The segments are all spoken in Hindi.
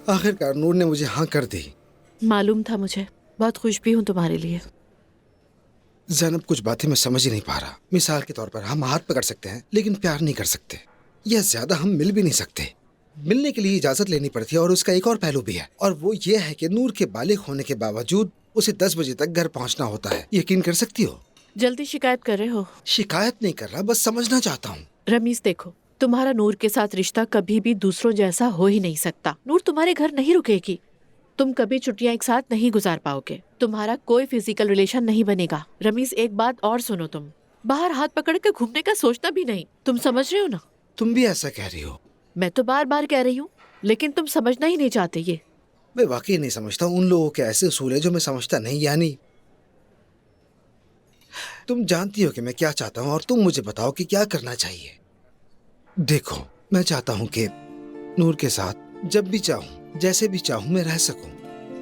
आखिरकार नूर ने मुझे हाँ कर दी। मालूम था मुझे, बहुत खुश भी हूँ तुम्हारे लिए। ज़ैनब, कुछ बातें मैं समझ ही नहीं पा रहा। मिसाल के तौर पर हम हाथ पकड़ सकते हैं लेकिन प्यार नहीं कर सकते, या ज्यादा हम मिल भी नहीं सकते। मिलने के लिए इजाजत लेनी पड़ती है और उसका एक और पहलू भी है, और वो ये है कि नूर के बालिग होने के बावजूद उसे 10 बजे तक घर पहुंचना होता है। यकीन कर सकती हो? जल्दी शिकायत कर रहे हो? शिकायत नहीं कर रहा, बस समझना चाहता हूँ। रमीज देखो, तुम्हारा नूर के साथ रिश्ता कभी भी दूसरों जैसा हो ही नहीं सकता। नूर तुम्हारे घर नहीं रुकेगी, तुम कभी छुट्टियां एक साथ नहीं गुजार पाओगे, तुम्हारा कोई फिजिकल रिलेशन नहीं बनेगा। रमीज एक बात और सुनो, तुम बाहर हाथ पकड़ के घूमने का सोचना भी नहीं। तुम समझ रहे हो ना? तुम भी ऐसा कह रही हो? मैं तो बार बार कह रही हूँ, लेकिन तुम समझना ही नहीं चाहते। ये मैं वाकई नहीं समझता। उन लोगों के ऐसे उसूल है जो मैं समझता नहीं। यानी तुम जानती हो कि मैं क्या चाहता हूँ और तुम मुझे बताओ कि क्या करना चाहिए। देखो, मैं चाहता हूँ कि नूर के साथ जब भी चाहूँ, जैसे भी चाहूँ मैं रह सकूँ,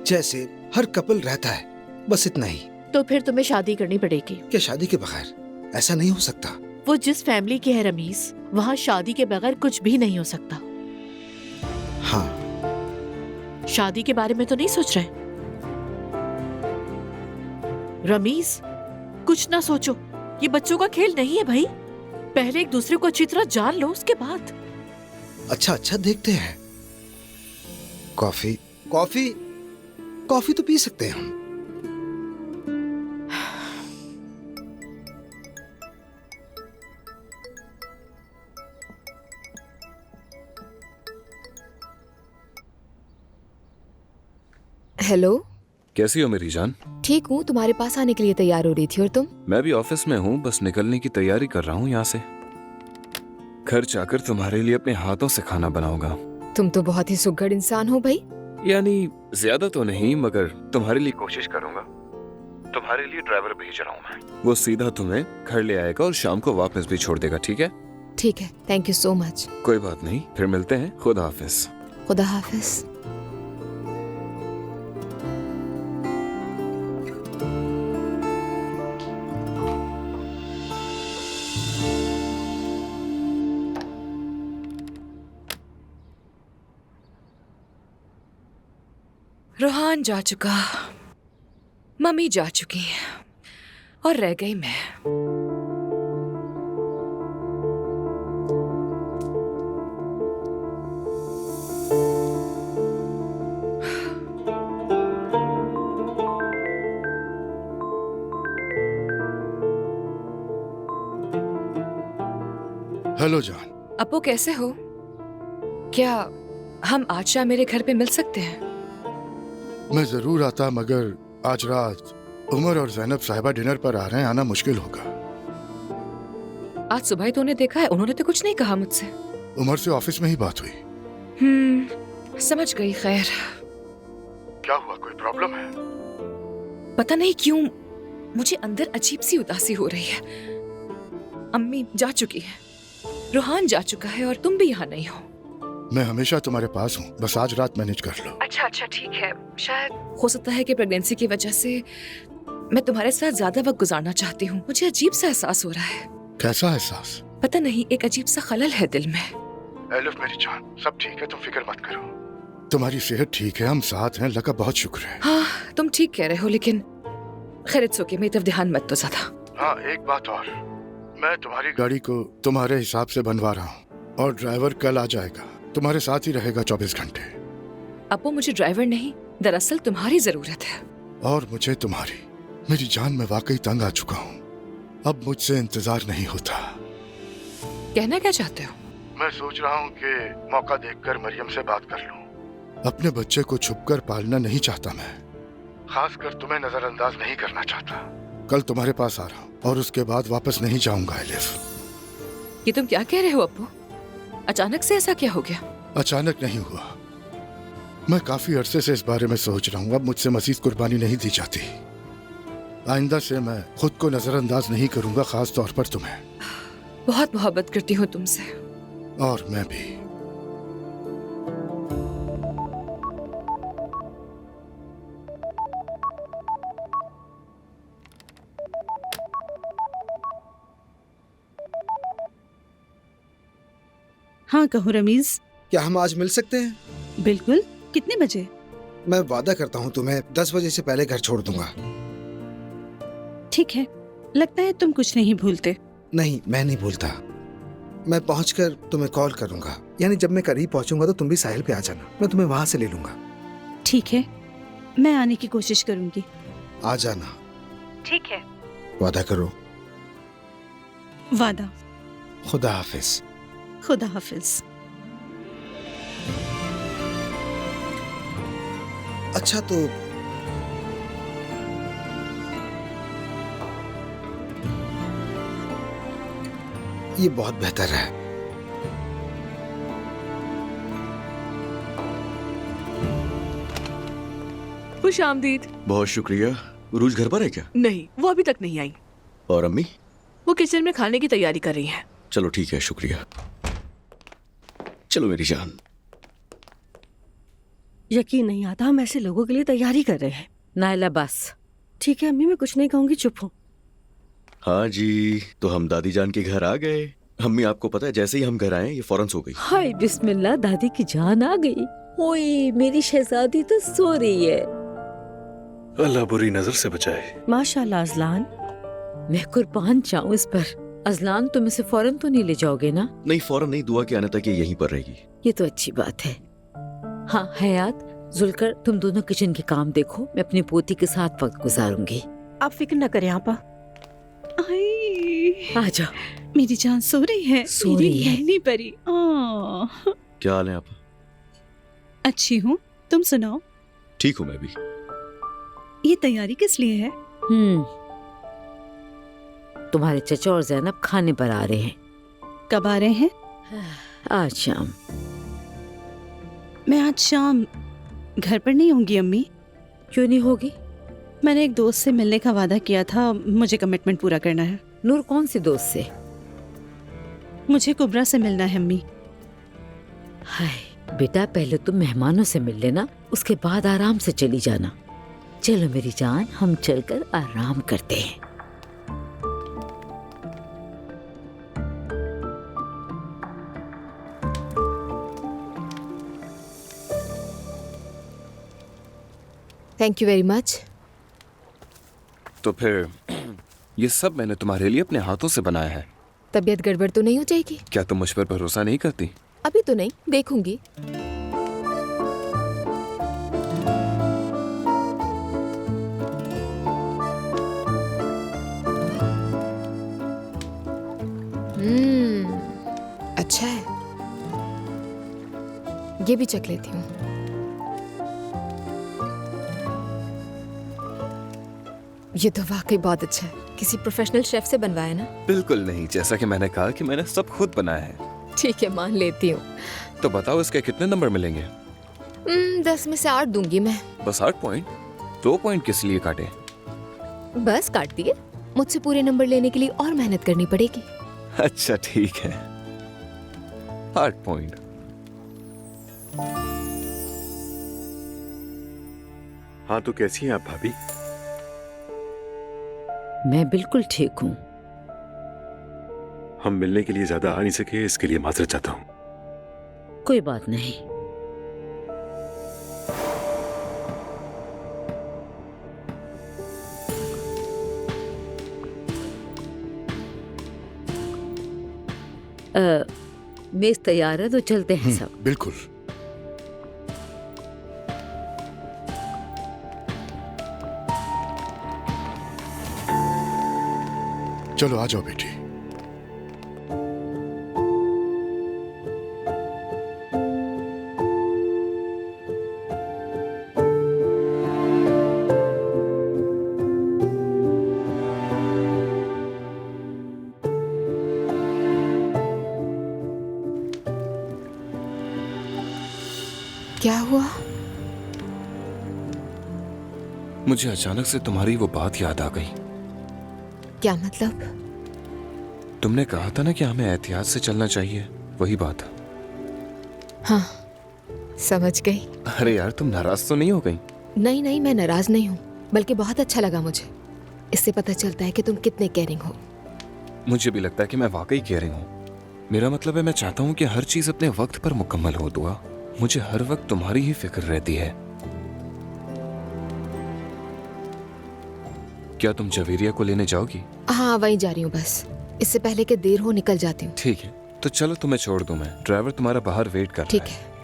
जैसे हर कपल रहता है, बस इतना ही। तो फिर तुम्हें शादी करनी पड़ेगी। क्या शादी के बगैर? ऐसा नहीं हो सकता। वो जिस फैमिली की है रमीज, वहाँ शादी के बगैर कुछ भी नहीं हो सकता। हाँ। शादी के बारे में तो नहीं सोच रहे रमीज? कुछ ना सोचो, ये बच्चों का खेल नहीं है भाई। पहले एक दूसरे को अच्छी तरह जान लो, उसके बाद। अच्छा, देखते हैं। कॉफी कॉफी कॉफी तो पी सकते हैं हम। हेलो, कैसी हो मेरी जान? ठीक हूँ। तुम्हारे पास आने के लिए तैयार हो रही थी। और तुम? मैं भी ऑफिस में हूँ, बस निकलने की तैयारी कर रहा हूँ यहाँ से। घर जाकर तुम्हारे लिए अपने हाथों से खाना बनाऊंगा। तुम तो बहुत ही सुघड़ इंसान हो भाई। यानी ज्यादा तो नहीं, मगर तुम्हारे लिए कोशिश करूंगा। तुम्हारे लिए ड्राइवर भेज रहा हूँ मैं, वो सीधा तुम्हें घर ले आएगा और शाम को वापस भी छोड़ देगा। ठीक है? ठीक है, थैंक यू सो मच। कोई बात नहीं, फिर मिलते हैं। खुदा हाफिज। खुदा हाफिज। रोहान जा चुका, मम्मी जा चुकी और रह गई मैं। हेलो जान। अपू कैसे हो? क्या हम आज शाम मेरे घर पे मिल सकते हैं? मैं जरूर आता, मगर आज रात उमर और ज़ैनब साहिबा डिनर पर आ रहे हैं, आना मुश्किल होगा। आज सुबह ही तो उन्हें देखा है, उन्होंने तो कुछ नहीं कहा मुझसे। उमर से ऑफिस में ही बात हुई। समझ गई। खैर, क्या हुआ, कोई प्रॉब्लम है? पता नहीं क्यों मुझे अंदर अजीब सी उदासी हो रही है। अम्मी जा चुकी है, रोहान जा चुका है और तुम भी यहाँ नहीं हो। मैं हमेशा तुम्हारे पास हूँ, बस आज रात मैनेज कर लो। अच्छा ठीक है। शायद हो सकता है कि प्रेगनेंसी की वजह से मैं तुम्हारे साथ ज्यादा वक्त गुजारना चाहती हूँ। मुझे अजीब सा एहसास हो रहा है। कैसा एहसास? पता नहीं, एक अजीब सा खलल है दिल में। एलिफ मेरी जान, सब ठीक है, तुम फिक्र मत करो। तुम्हारी सेहत ठीक है, हम साथ हैं, अल्लाह का बहुत शुक्र है। हाँ, तुम ठीक कह रहे हो, लेकिन खैर इट्स ओके, मेरी तरफ ध्यान मत दो ज्यादा। हाँ, एक बात और, मैं तुम्हारी गाड़ी को तुम्हारे हिसाब से बनवा रहा हूँ और ड्राइवर कल आ जाएगा, तुम्हारे साथ ही रहेगा 24 घंटे। अपो, मुझे ड्राइवर नहीं, दरअसल तुम्हारी जरूरत है। और मुझे तुम्हारी। मेरी जान, मैं वाकई तंग आ चुका हूँ, अब मुझसे इंतजार नहीं होता। कहना क्या चाहते हो? मैं सोच रहा हूँ कि मौका देखकर मरियम से बात कर लूँ। अपने बच्चे को छुपकर पालना नहीं चाहता मैं, खासकर तुम्हें नजरअंदाज नहीं करना चाहता। कल तुम्हारे पास आ रहा हूँ और उसके बाद वापस नहीं जाऊंगा। एलिफ, ये तुम क्या कह रहे हो अपो? अचानक से ऐसा क्या हो गया? अचानक नहीं हुआ, मैं काफी अरसे से इस बारे में सोच रहा हूँ। अब मुझसे मजीद कुर्बानी नहीं दी जाती। आइंदा से मैं खुद को नजरअंदाज नहीं करूंगा, खास तौर पर तुम्हें। बहुत मोहब्बत करती हूँ तुमसे। और मैं भी। हाँ कहो रमीज। क्या हम आज मिल सकते हैं? बिल्कुल, कितने बजे? मैं वादा करता हूँ तुम्हें 10 बजे से पहले घर छोड़ दूंगा। ठीक है, लगता है तुम कुछ नहीं भूलते। नहीं, मैं नहीं भूलता। मैं पहुंचकर तुम्हें कॉल करूंगा, यानी जब मैं करीब पहुंचूंगा तो तुम भी साहिल पे आ जाना, मैं तुम्हें वहां से ले लूंगा। ठीक है, मैं आने की कोशिश करूंगी। आ जाना। ठीक है, वादा करो। वादा। खुदा हाफिज। खुदा हाफिज। अच्छा तो ये बहुत बेहतर है। खुश आमदीद। बहुत शुक्रिया। रूज घर पर है क्या? नहीं, वो अभी तक नहीं आई। और अम्मी? वो किचन में खाने की तैयारी कर रही है। चलो ठीक है, शुक्रिया। चलो मेरी जान। यकीन नहीं आता हम ऐसे लोगों के लिए तैयारी कर रहे हैं। नायला बस ठीक है अम्मी, मैं कुछ नहीं कहूंगी, चुप हूँ। हाँ जी, तो हम दादी जान के घर आ गए। अम्मी आपको पता है जैसे ही हम घर आए ये फौरन सो गई। हाय बिस्मिल्लाह, दादी की जान आ गई। ओए मेरी शहजादी तो सो रही है। अल्लाह बुरी नजर से बचाए। माशाल्लाह अजलान, मैं कुर्बान जाऊं इस पर। अजलान तुम इसे फौरन तो नहीं ले जाओगे ना? नहीं फौरन नहीं, दुआ के आने तक ये यहीं पर रहेगी। ये तो अच्छी बात है। हाँ हयात, जुलकर तुम दोनों किचन के काम देखो, मैं अपनी पोती के साथ वक्त गुजारूंगी। आप फिक्र न करें आपा। आ जाओ। मेरी जान सो रही है। सो रही है। नन्ही परी। आह, क्या हाल है आप? अच्छी हूँ, तुम सुनाओ। ठीक हूँ मैं भी। ये तैयारी किस लिए है? तुम्हारे चचा और जैनब खाने पर आ रहे हैं। कब आ रहे हैं? आज शाम। मैं आज शाम घर पर नहीं होंगी अम्मी। क्यों नहीं होगी? मैंने एक दोस्त से मिलने का वादा किया था, मुझे कमिटमेंट पूरा करना है। नूर कौन सी दोस्त से? मुझे कुबरा से मिलना है अम्मी। हाय बेटा, पहले तुम मेहमानों से मिल लेना, उसके बाद आराम से चली जाना। चलो मेरी जान, हम चलकर आराम करते हैं। Thank you very much. तो फिर ये सब मैंने तुम्हारे लिए अपने हाथों से बनाया है। तबीयत गड़बड़ तो नहीं हो जाएगी? क्या तुम मुझ पर भरोसा नहीं करती? अभी तो नहीं, देखूंगी। अच्छा है, ये भी चख लेती हूँ। ये तो वाकई बहुत अच्छा है। किसी प्रोफेशनल शेफ से बनवाया ना? बिल्कुल नहीं, जैसा कि मैंने कहा कि मैंने सब खुद बनाया है। ठीक है, मान लेती हूँ। तो बताओ इसके कितने नंबर मिलेंगे? 10 में से 8 दूंगी मैं। बस 8 पॉइंट? 2 पॉइंट किस लिए काटे? बस काट दिए। मुझसे पूरे नंबर लेने के लिए और मेहनत करनी पड़ेगी। अच्छा ठीक है, 8 पॉइंट। हाँ तो कैसी हैं आप भाभी? मैं बिल्कुल ठीक हूँ। हम मिलने के लिए ज्यादा आ नहीं सके, इसके लिए माजरत चाहता हूँ। कोई बात नहीं। मेज तैयार है तो चलते हैं सब। बिल्कुल। चलो आ जाओ बेटी। क्या हुआ? मुझे अचानक से तुम्हारी वो बात याद आ गई। क्या मतलब? तुमने कहा था ना कि हमें एहतियात से चलना चाहिए, वही बात। हाँ, समझ गई। अरे यार, तुम नाराज तो नहीं हो गई? नहीं नहीं, मैं नाराज नहीं हूँ, बल्कि बहुत अच्छा लगा मुझे। इससे पता चलता है कि तुम कितने केयरिंग हो। मुझे भी लगता है कि मैं वाकई केयरिंग हूँ। मेरा मतलब है, मैं चाहता हूँ कि हर चीज अपने वक्त पर मुकम्मल हो। दुआ, मुझे हर वक्त तुम्हारी ही फिक्र रहती है। क्या तुम जवेरिया को लेने जाओगी? हाँ, वहीं जा रही हूँ बस। इससे पहले कि देर हो निकल जाती हूँ। ठीक है, तो चलो तुम्हें छोड़ दूं मैं। ड्राइवर तुम्हारा बाहर वेट कर ठीक रहा है। है।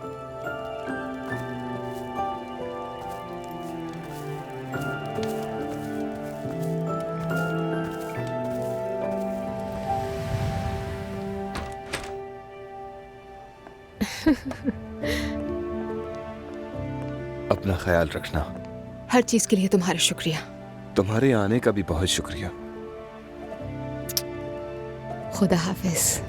अपना ख्याल रखना। हर चीज के लिए तुम्हारा शुक्रिया। तुम्हारे आने का भी बहुत शुक्रिया। खुदा हाफिज।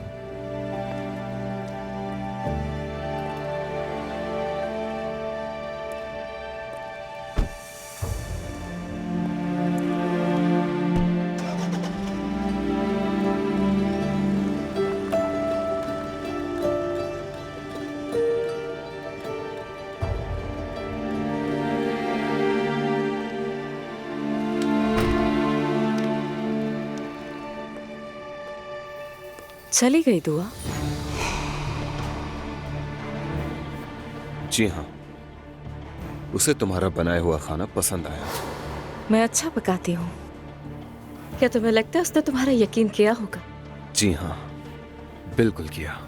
चली गई दुआ? जी हाँ, उसे तुम्हारा बनाया हुआ खाना पसंद आया। मैं अच्छा पकाती हूँ। क्या तुम्हें लगता है उसने तुम्हारा यकीन किया होगा? जी हाँ, बिल्कुल किया।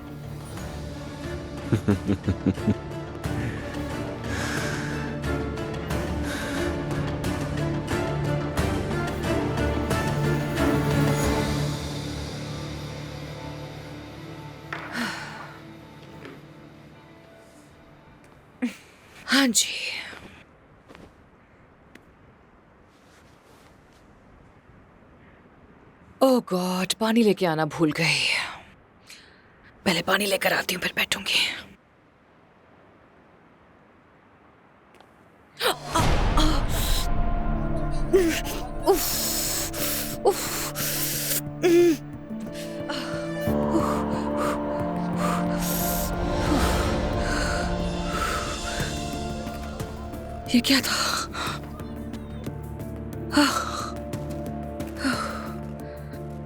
हाँ जी। ओह गॉड, पानी लेके आना भूल गई। पहले पानी लेकर आती हूँ, फिर बैठूंगी। ये क्या था?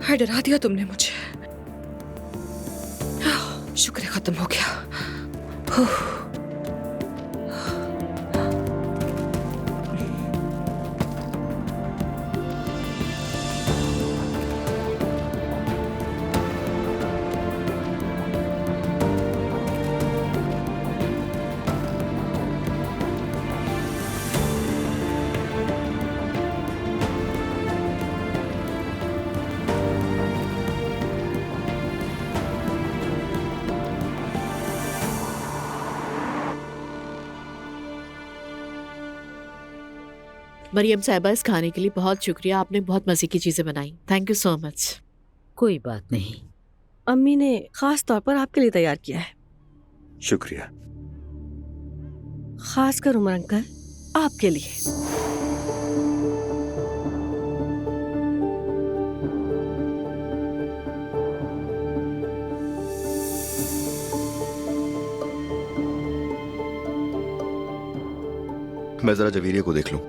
हाय, डरा दिया तुमने मुझे। शुक्र है खत्म हो गया। मरियम साहिबा, इस खाने के लिए बहुत शुक्रिया। आपने बहुत मजे की चीजें बनाई। Thank you so much. कोई बात नहीं। अम्मी ने खास तौर पर आपके लिए तैयार किया है। शुक्रिया। खास कर उमर अंकल, आपके लिए। मैं जरा जवेरिया को देख लूं।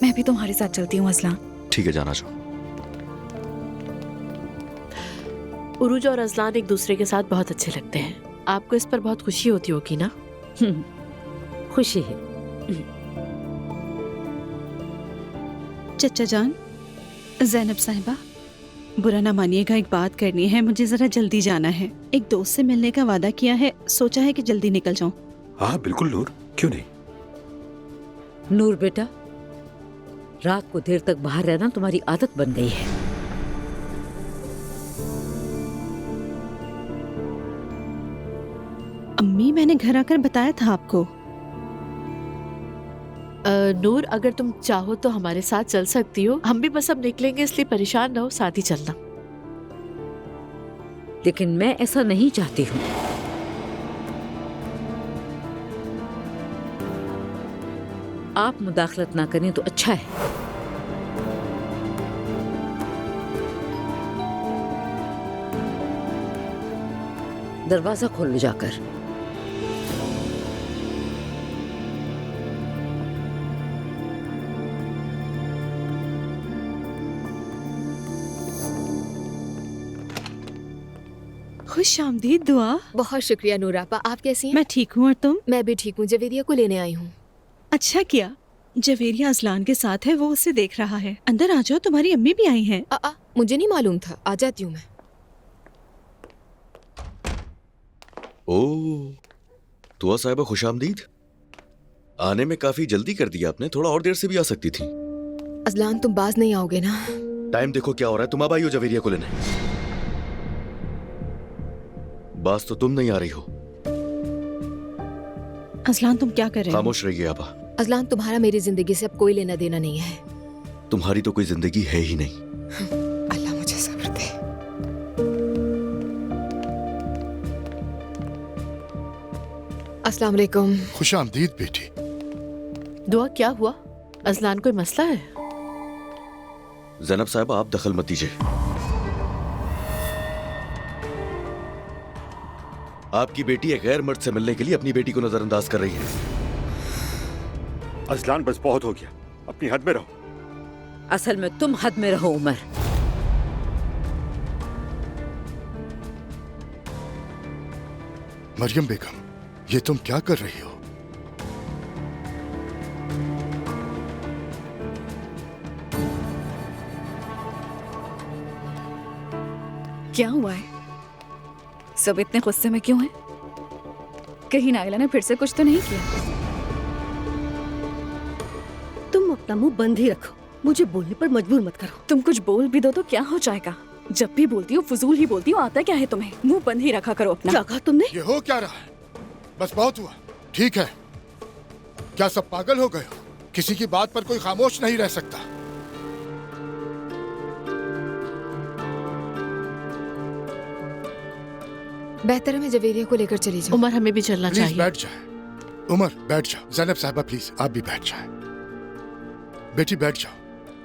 मैं भी तुम्हारे साथ चलती हूँ अज़लान। ठीक है, जाना चाहो। उरूज और अज़लान एक दूसरे के साथ बहुत अच्छे लगते हैं। आपको इस पर बहुत खुशी होती होगी ना? खुशी है। चचा जान, ज़ैनब साहिबा, बुरा ना मानिएगा, एक बात करनी है। मुझे जरा जल्दी जाना है। एक दोस्त से मिलने का वादा किया है, सोचा है कि जल्दी निकल जाऊं। हाँ बिल्कुल नूर, क्यों नहीं। नूर बेटा, रात को देर तक बाहर रहना तुम्हारी आदत बन गई है। अम्मी, मैंने घर आकर बताया था आपको। नूर, अगर तुम चाहो तो हमारे साथ चल सकती हो। हम भी बस अब निकलेंगे, इसलिए परेशान ना हो, साथ ही चलना। लेकिन मैं ऐसा नहीं चाहती हूँ। आप मुदाखलत ना करें तो अच्छा है। दरवाजा खोल लो जाकर। खुश आमदीद दुआ। बहुत शुक्रिया नूर आपा। आप कैसी हैं? मैं ठीक हूँ और तुम? मैं भी ठीक हूँ। जवेरिया को लेने आई हूँ। अच्छा किया। जवेरिया अजलान के साथ है, वो उसे देख रहा है। अंदर आ जाओ, तुम्हारी अम्मी भी आई हैं। मुझे नहीं मालूम था। आ जाती हूँ मैं। ओह, तुआ साहिबा खुश आमदीद। आने में काफी जल्दी कर दिया आपने, थोड़ा और देर से भी आ सकती थी। अजलान तुम बाज नहीं आओगे ना? टाइम देखो क्या हो रहा है, तुम अब आई हो जवेरिया को लेने। बास तो तुम नहीं आ रही हो। अजलान तुम क्या कर रहे हो? खामोश रहिए आपा। अजलान तुम्हारा मेरी जिंदगी से अब कोई लेना देना नहीं है। तुम्हारी तो कोई जिंदगी है ही नहीं। अल्लाह मुझे सब्र दे। अस्सलाम वालेकुम। खुश आमदीद बेटी। दुआ क्या हुआ? अजलान कोई मसला है? ज़ैनब साहिबा आप दखल मत दीजिए। आपकी बेटी एक गैर मर्द से मिलने के लिए अपनी बेटी को नजरअंदाज कर रही है। अजलान बस बहुत हो गया, अपनी हद में रहो। असल में तुम हद में रहो उमर। मरियम बेगम, ये तुम क्या कर रही हो? क्या हुआ है? सब इतने गुस्से में क्यों हैं? कहीं नाइला ने फिर से कुछ तो नहीं किया? तुम अपना मुंह बंद ही रखो, मुझे बोलने पर मजबूर मत करो। तुम कुछ बोल भी दो तो क्या हो जाएगा? जब भी बोलती हो फजूल ही बोलती हो। आता क्या है तुम्हें? मुंह बंद ही रखा करो अपना। क्या कहा तुमने? ये हो क्या रहा है? बस बहुत हुआ, ठीक है। क्या सब पागल हो गए हो? किसी की बात पर कोई खामोश नहीं रह सकता। बेहतर है मैं जवेरिया को लेकर चली जाऊं। उमर हमें भी चलना प्लीज चाहिए। बैठ जाए। उमर बैठ जाओ। ज़ैनब साहिबा प्लीज आप भी बैठ जाए। बेटी बैठ जाओ।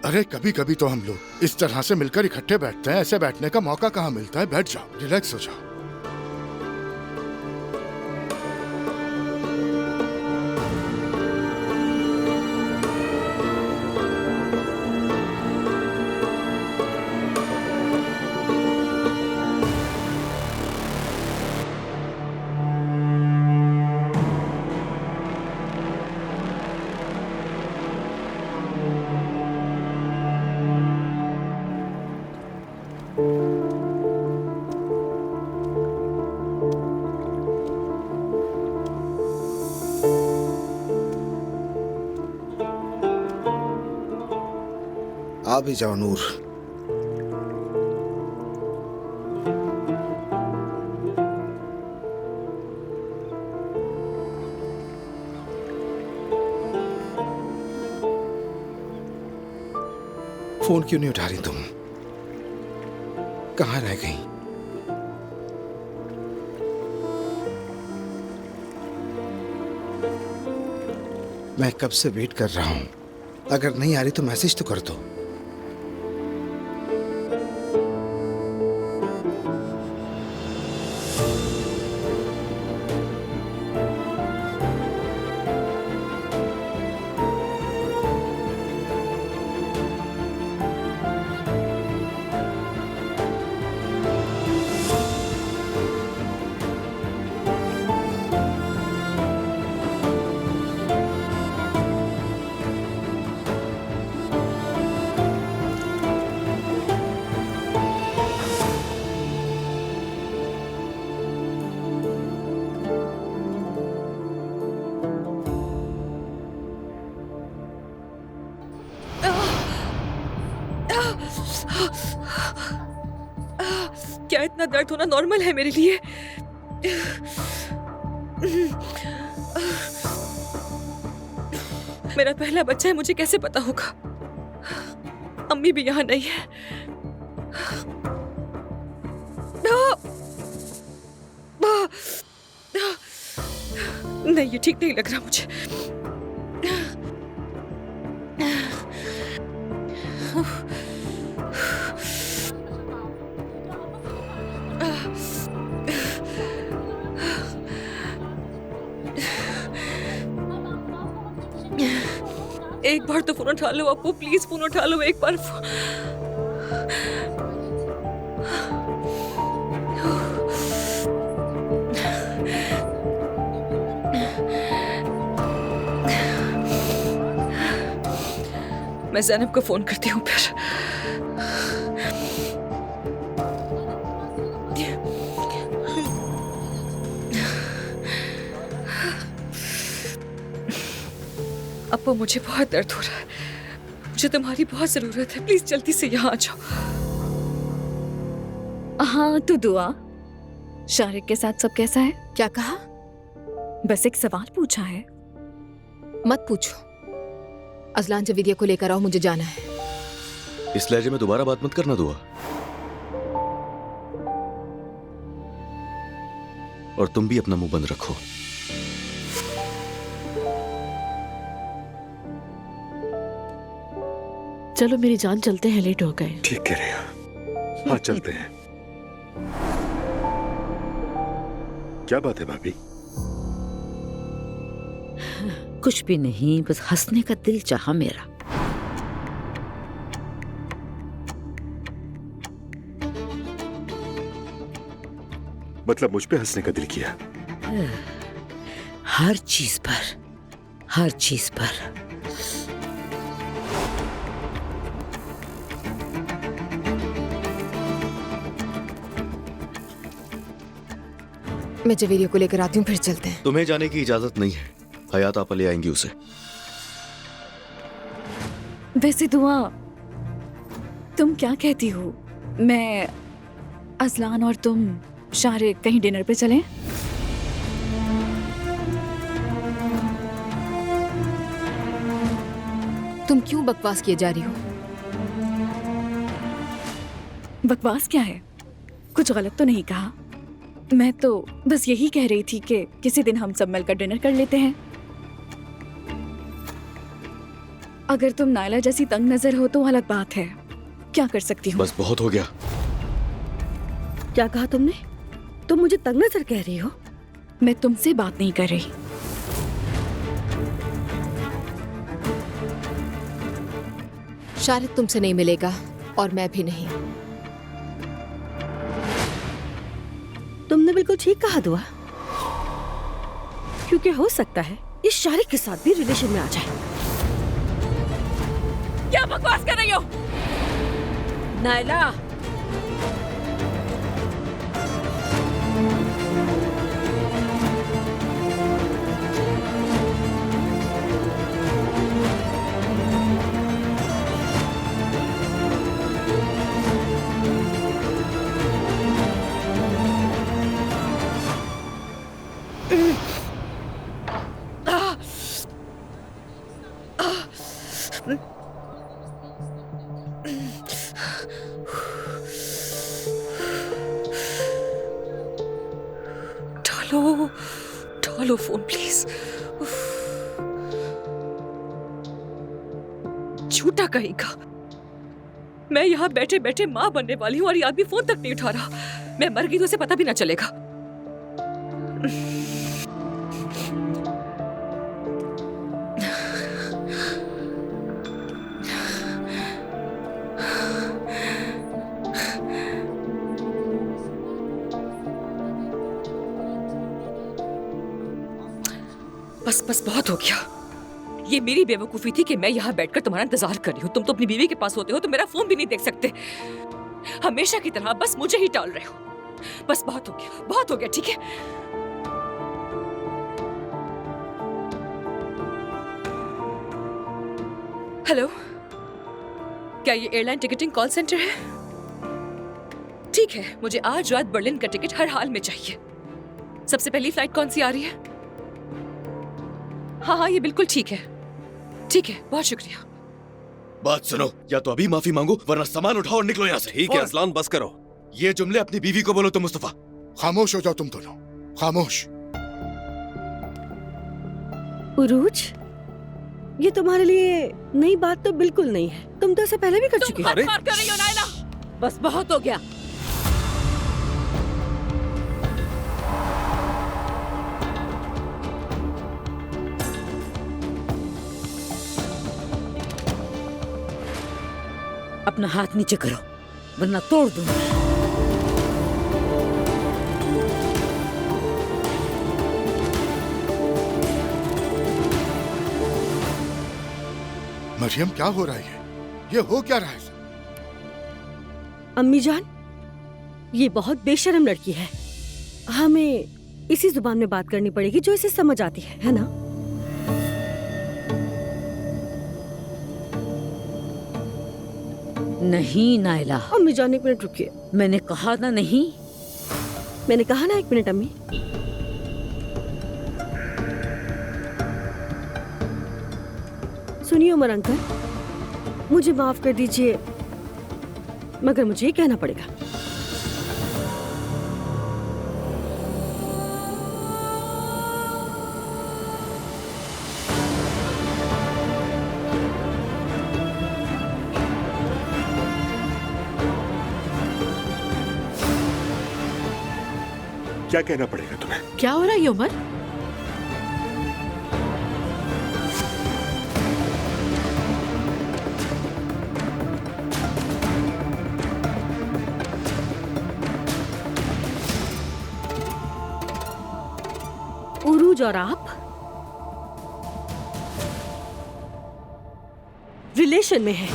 अरे कभी कभी तो हम लोग इस तरह से मिलकर इकट्ठे बैठते हैं, ऐसे बैठने का मौका कहाँ मिलता है। बैठ जाओ, रिलैक्स हो जाओ। आ भी जाओ नूर। फोन क्यों नहीं उठा रही तुम? कहाँ रह गई? मैं कब से वेट कर रहा हूं। अगर नहीं आ रही तो मैसेज तो कर दो। क्या इतना दर्द होना नॉर्मल है मेरे लिए? मेरा पहला बच्चा है, मुझे कैसे पता होगा? अम्मी भी यहाँ नहीं है। नहीं, ये ठीक नहीं लग रहा मुझे। एक बार तो फोन उठा लो अपू, प्लीज फोन उठा लो एक बार। मैं ज़ैनब को फोन करती हूँ फिर। अप्पू, मुझे बहुत दर्द हो रहा है, मुझे तुम्हारी बहुत जरूरत है, प्लीज जल्दी से यहाँ आ जाओ। हाँ तो दुआ, शारिक के साथ सब कैसा है? क्या कहा? बस एक सवाल पूछा है। मत पूछो। अजलान जवीदिया को लेकर आओ, मुझे जाना है। इस लहजे में दोबारा बात मत करना दुआ। और तुम भी अपना मुंह बंद रखो। चलो मेरी जान, चलते हैं, लेट हो गए। ठीक कह रहे हो। हाँ चलते हैं। क्या बात है भाभी? कुछ भी नहीं, बस हंसने का दिल चाहा मेरा। मतलब मुझ पे हंसने का दिल किया? हर चीज पर, हर चीज पर। मैं जवेरिया को लेकर आती हूँ, फिर चलते हैं। तुम्हें जाने की इजाजत नहीं है, हयात आपा ले आएंगी उसे। वैसे दुआ, तुम क्या कहती हो, मैं, अजलान और तुम शारिक कहीं डिनर पे चलें? तुम क्यों बकवास किए जा रही हो? बकवास क्या है? कुछ गलत तो नहीं कहा। मैं तो बस यही कह रही थी कि किसी दिन हम सब मिलकर डिनर कर लेते हैं। अगर तुम नायला जैसी तंग नजर हो तो अलग बात है, क्या कर सकती हूँ। बस बहुत हो गया। क्या कहा तुमने? तुम मुझे तंग नजर कह रही हो? मैं तुमसे बात नहीं कर रही। शारिक तुमसे नहीं मिलेगा और मैं भी नहीं। तुमने बिल्कुल ठीक कहा दुआ, क्योंकि हो सकता है इस शारिक के साथ भी रिलेशन में आ जाए। क्या बकवास कर रही हो नायला? डालो फोन प्लीज। झूठा कहेगा। मैं यहाँ बैठे बैठे माँ बनने वाली हूँ और ये आदमी फोन तक नहीं उठा रहा। मैं मर गई तो उसे पता भी ना चलेगा। बस बस बहुत हो गया। ये मेरी बेवकूफी थी कि मैं यहाँ बैठकर तुम्हारा इंतजार कर रही हूँ। तुम तो अपनी बीवी के पास होते हो तो मेरा फोन भी नहीं देख सकते। हमेशा की तरह बस मुझे ही टाल रहे हो। बस बहुत हो गया, बहुत हो गया, ठीक है? हेलो, क्या ये एयरलाइन टिकटिंग कॉल सेंटर है? ठीक है, मुझे आज रात बर्लिन का टिकट हर हाल में चाहिए। सबसे पहली फ्लाइट कौन सी आ रही है? हाँ हाँ, ये बिल्कुल ठीक है। ठीक है, बहुत शुक्रिया। बात सुनो, या तो अभी माफी मांगो वरना सामान उठाओ और निकलो यहाँ से। ठीक है असलान, बस करो। ये जुमले अपनी बीवी को बोलो तो मुस्तफा। खामोश हो जाओ तुम दोनों, खामोश। उरूज, ये तुम्हारे लिए नई बात तो बिल्कुल नहीं है। तुम तो ऐसा पहले भी कर चुकी हो। तुम कर रही हो नायला। बस बहुत हो गया। अपना हाथ नीचे करो वरना तोड़ दूंगा। मरियम, क्या हो रहा है? ये हो क्या रहा है? अम्मी जान, ये बहुत बेशर्म लड़की है। हमें इसी जुबान में बात करनी पड़ेगी जो इसे समझ आती है ना? नहीं नायला। अम्मी जान, एक मिनट रुकिए। मैंने कहा ना नहीं। मैंने कहा ना, एक मिनट अम्मी। सुनिए उमर अंकल, मुझे माफ कर दीजिए, मगर मुझे ये कहना पड़ेगा। क्या कहना पड़ेगा तुम्हें? क्या हो रहा है उमर? उरूज और आप रिलेशन में हैं।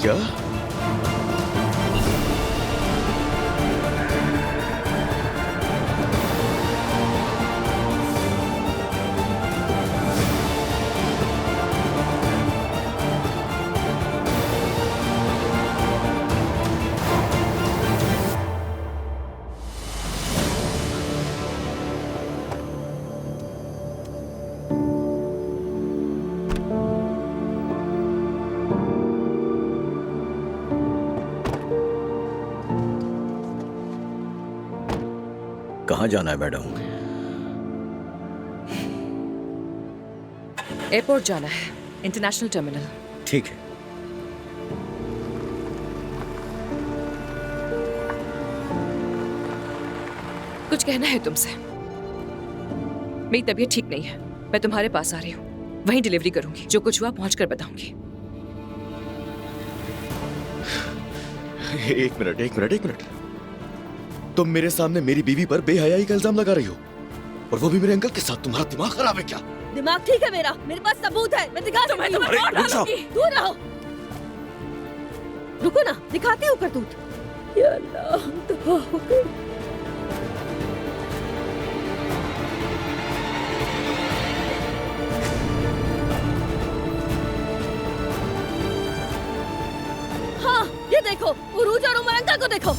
क्या? कहाँ जाना है मैडम? एयरपोर्ट जाना है, इंटरनेशनल टर्मिनल। ठीक है। कुछ कहना है तुमसे। मेरी तबीयत ठीक नहीं है, मैं तुम्हारे पास आ रही हूँ, वहीं डिलीवरी करूंगी। जो कुछ हुआ पहुंचकर बताऊंगी। एक मिनट। तुम मेरे सामने मेरी बीवी पर बेहयाई का इल्जाम लगा रही हो, और वो भी मेरे अंकल के साथ। तुम्हारा दिमाग खराब है क्या? दिमाग ठीक है मेरे पास सबूत है, मैं दिखा तुम्हें दूंगी। दूर रहो। रुको ना, दिखाती हूँ करतूत। या अल्लाह, दफा हो गई। हाँ, ये देखो, उरूज और उमर अंकल को देखो।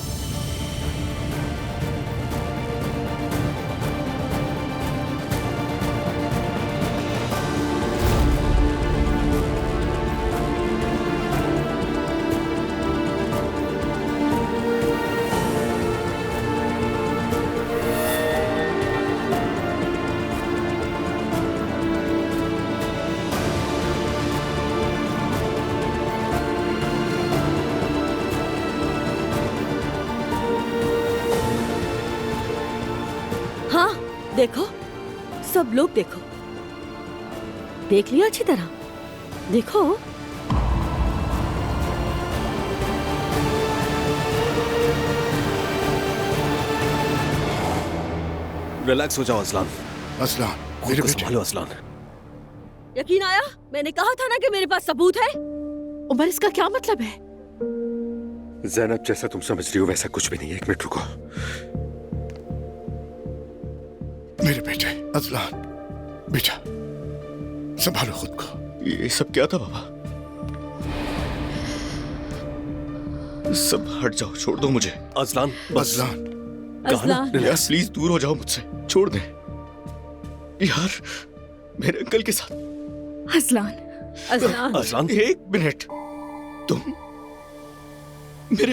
देखो, सब लोग देखो, देख लिया अच्छी तरह, देखो। रिलैक्स हो जाओ अस्लान। अस्लान, मेरे बेटे। संभालो अस्लान। यकीन आया? मैंने कहा था ना कि मेरे पास सबूत है। उमर, इसका क्या मतलब है? ज़ैनब, जैसा तुम समझ रही हो वैसा कुछ भी नहीं है। एक मिनट रुको। मेरे बेटे अस्लान, बेटा संभालो खुद को। ये सब क्या था पापा? सब हट जाओ, छोड़ दो मुझे। अस्लान, अस्लान, यार प्लीज दूर हो जाओ मुझसे, छोड़ दे यार, मेरे अंकल के साथ। अस्लान, एक मिनट, तुम मेरे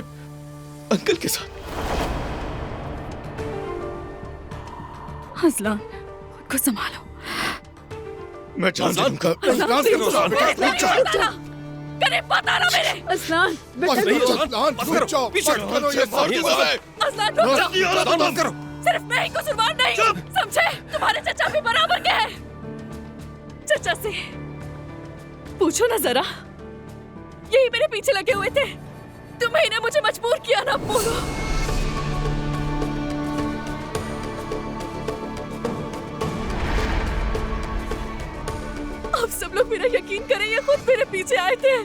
अंकल के साथ? अस्लान, खुद को संभालो। मैं जान दूंगा। करे पता ना मेरे। अस्लान, अस्लान करो। सिर्फ मैं ही कसूरवार नहीं, समझे? तुम्हारे चचा भी बराबर के हैं। चचा से पूछो ना जरा, यही मेरे पीछे लगे हुए थे। तुम्हें ने मुझे मजबूर किया ना, बोलो। सब लोग मेरा यकीन करें, ये खुद मेरे पीछे आए थे।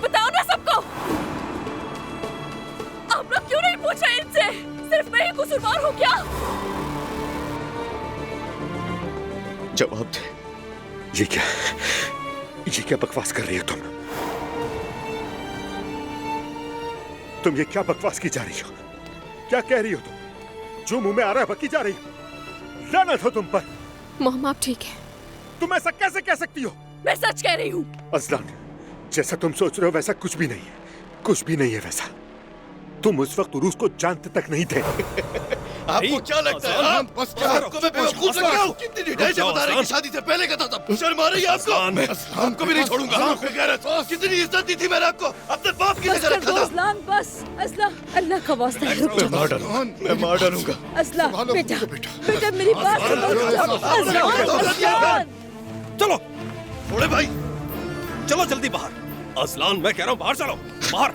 बताओ ना सबको, आप लोग क्यों नहीं पूछ रहे इनसे? सिर्फ मैं ही कसूरवार हूँ क्या? जवाब दे। ये क्या बकवास कर रही हो तुम ये क्या बकवास की जा रही हो? क्या कह रही हो तुम? जो मुंह में आ रहा है बकी जा रही हो। लानत हो तुम पर। मोहम्मद आप ठीक है? तुम ऐसा कैसे कह सकती हो? मैं सच कह रही हूँ। अजलान, जैसा तुम सोच रहे हो वैसा कुछ भी नहीं है, कुछ भी नहीं है वैसा। तुम उस वक्त उरूस को जानते तक नहीं थे। आपको क्या लगता है? आपको मैं बेवकूफ लग रहा हूँ? कितनी डिटेल से बता रहे हैं कि शादी से पहले का था सब। शर्म आ रही है आपको? मैं आपको भी नहीं छोड़ूंगा। कितनी इज्जत दी थी मैंने आपको, अपने बाप की नजर रखा था। असलान बस, असलान अल्लाह का वास्ता रुक मैं मार डालूंगा। असलान बेटा मेरी बात सुनो। चलो थोड़े भाई, चलो जल्दी बाहर। असलान मैं कह रहा हूँ बाहर चलो, बाहर।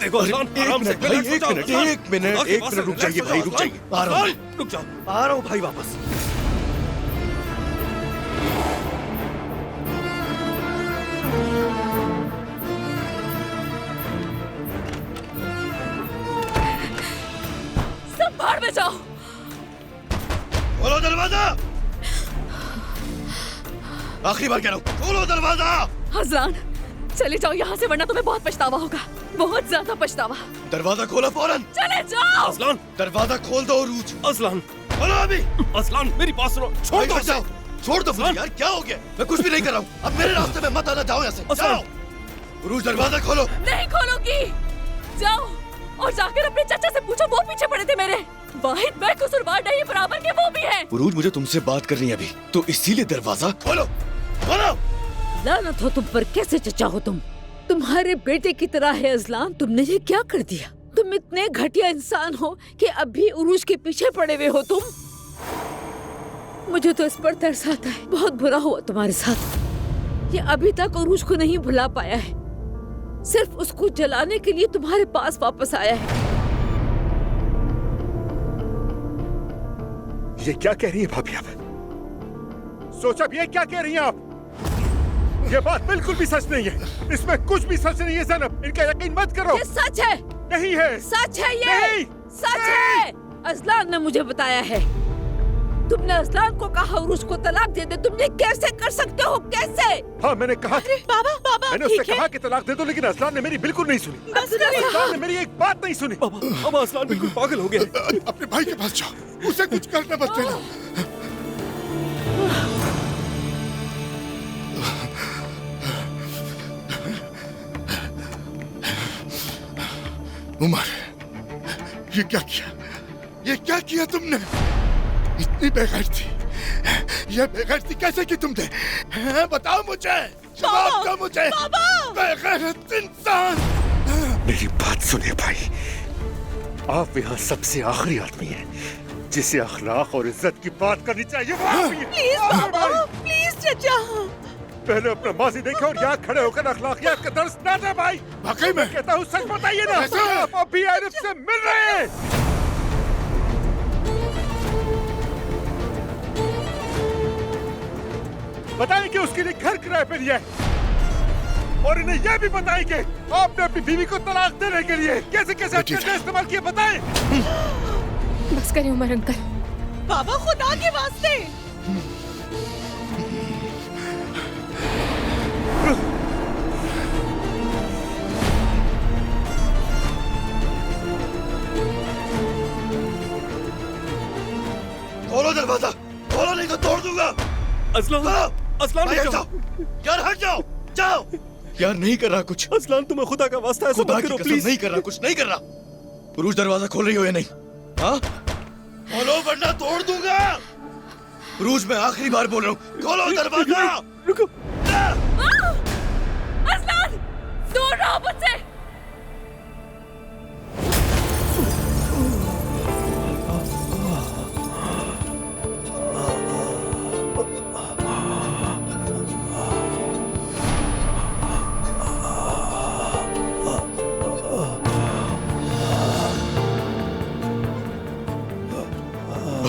देखो असलान, आराम से। एक मिनट रुक जाइए भाई, रुक जाइए। रुक जाओ, आ रहा हूँ भाई वापस। सब बाहर में जाओ। खोलो दरवाजा। आखिरी बार कह रहा हूँ, खोलो दरवाजा। असलान चले जाओ यहाँ से, वरना तुम्हें बहुत पछतावा होगा, बहुत ज्यादा पछतावा। दरवाजा खोलो फौरन। चले जाओ। असलान दरवाजा खोल दो उरूज। असलान खोलो अभी। असलान मेरी बात सुनो, छोड़ दो जाओ, छोड़ दो यार, क्या हो गया? मैं कुछ भी नहीं कर रहा हूँ, अब मेरे रास्ते में मत आना, जाओ यहाँ से। जाओ उरूज, दरवाजा खोलो। नहीं खोलूंगी। जाओ और जाकर अपने चाचा से पूछो, वो पीछे पड़े थे मेरे। वाहिद मैं कसूरवार नहीं, बराबर के वो भी है। उरूज मुझे तुमसे बात करनी है अभी, तो इसीलिए दरवाजा खोलो। खोलो। लानत हो तुम पर, कैसे चचा हो तुम? तुम्हारे बेटे की तरह है अजलान, तुमने ये क्या कर दिया? तुम इतने घटिया इंसान हो कि अभी उरूज के पीछे पड़े हुए हो तुम। मुझे तो इस पर तरस आता है, बहुत बुरा हुआ तुम्हारे साथ। ये अभी तक उरूज को नहीं भुला पाया है, सिर्फ उसको जलाने के लिए तुम्हारे पास वापस आया है। ये क्या कह रही है भाभी आप? सोचा भी है क्या कह रही हैं आप? ये बात बिल्कुल भी सच नहीं है, इसमें कुछ भी सच नहीं है ज़ैनब, इनका यकीन मत करो। ये सच है। नहीं है। सच है, ये नहीं। सच है। अजलान ने मुझे बताया है। तुमने अजलान को कहा उरूज को तलाक दे दे, तुम ये कैसे कर सकते हो, कैसे? हाँ मैंने कहा, बाबा मैंने उससे कहा कि तलाक दे दो, लेकिन असलान ने मेरी बिल्कुल नहीं सुनी। असलान ने मेरी एक बात नहीं सुनी। अब असलान बिल्कुल पागल हो गया। अपने भाई के पास जाओ, उसे कुछ करने मत देना। उमर, ये क्या किया? ये क्या किया तुमने? इतनी बेगैरती, ये बेगैरती कैसे की तुमने? बताओ मुझे, जवाब दो मुझे। बेगैरत इंसान। मेरी बात सुनिए भाई, आप यहाँ सबसे आखिरी आदमी हैं जिसे अखलाक और इज्जत की बात करनी चाहिए। प्लीज बाबा, प्लीज चचा। पहले अपना माजी देखे और यहाँ खड़े होकर अखलाकियात का दर्स ना दे भाई। वाकई में कहता हूँ, सच बताइए ना, आप अभी आरिफ से मिल रहे हैं? बताएं कि उसके लिए घर किराए पे लिया है, और इन्हें यह भी बताएं कि आपने अपनी बीवी को तलाक देने के लिए कैसे कैसे इस्तेमाल किए, बताएं। बस करिए उमर अंकल। बाबा खुदा के वास्ते। खोलो दरवाजा, खोलो नहीं तो तोड़ दूंगा। असलान, असलान जाओ यार, हट जाओ, जाओ यार। नहीं कर रहा कुछ। असलान तुम्हें खुदा का वास्ता है, खुदा की कसम नहीं कर रहा, कुछ नहीं कर रहा। उरूज दरवाजा खोल रही हो या नहीं? हाँ खोलो वरना तोड़ दूंगा। उरूज मैं आखिरी बार बोल रहा हूँ, खोलो दरवाजा। रुको। असलान दूर रहो मुझसे।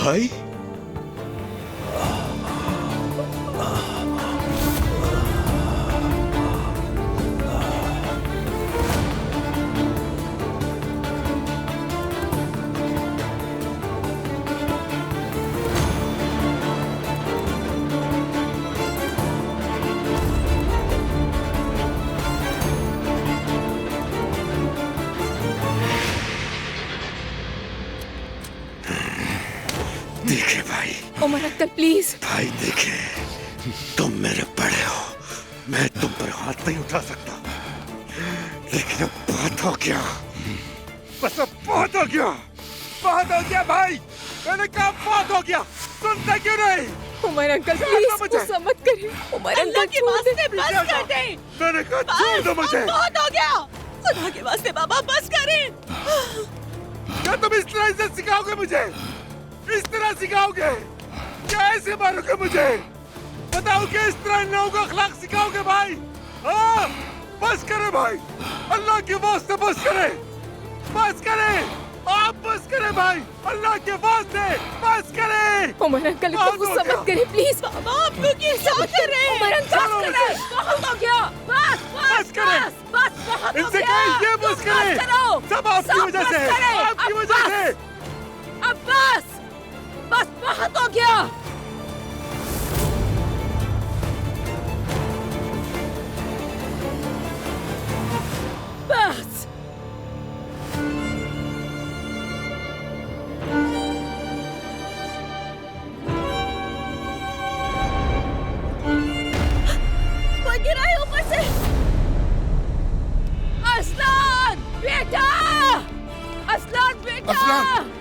भाई देखे भाई, उमर अंकल प्लीज। भाई देखे, तुम मेरे बड़े हो, मैं तुम पर हाथ नहीं उठा सकता, लेकिन अब बहुत हो गया, बस अब बहुत हो गया, बहुत हो गया भाई, मैंने कहा बहुत हो गया, सुनते क्यों नहीं? उमर अंकल प्लीज गुस्सा मत करिए। उमर अंकल के वास्ते बस कर दे। मैंने कहा छोड़ दो मुझे। बहुत हो गया, खुदा के वास्ते बाबा बस करें। क्या तुम इस तरह से सिखाओगे मुझे? इस तरह सिखाओगे? क्या ऐसे मारोगे मुझे? बताओ कि इस तरह इन लोगों को अखलाक सिखाओगे भाई? हाँ, बस करे भाई, अल्लाह के वास्ते बस करे, बस करे, आप बस करे भाई, अल्लाह के वास्ते बस करे। उमर अंकल इतना गुस्सा मत करिए प्लीज। बाबा आप लोग ये क्या कर रहे हैं? उमर अंकल बहुत हो गया, बस बस करे, बस बहुत हो इनसे गया। कहीं ये बस करे, सब आपकी वजह से, आपकी वजह से। अब बस बहुत हो गया। बस कोई गिरा है ऊपर से। असलान बेटा, असलान बेटा। असलान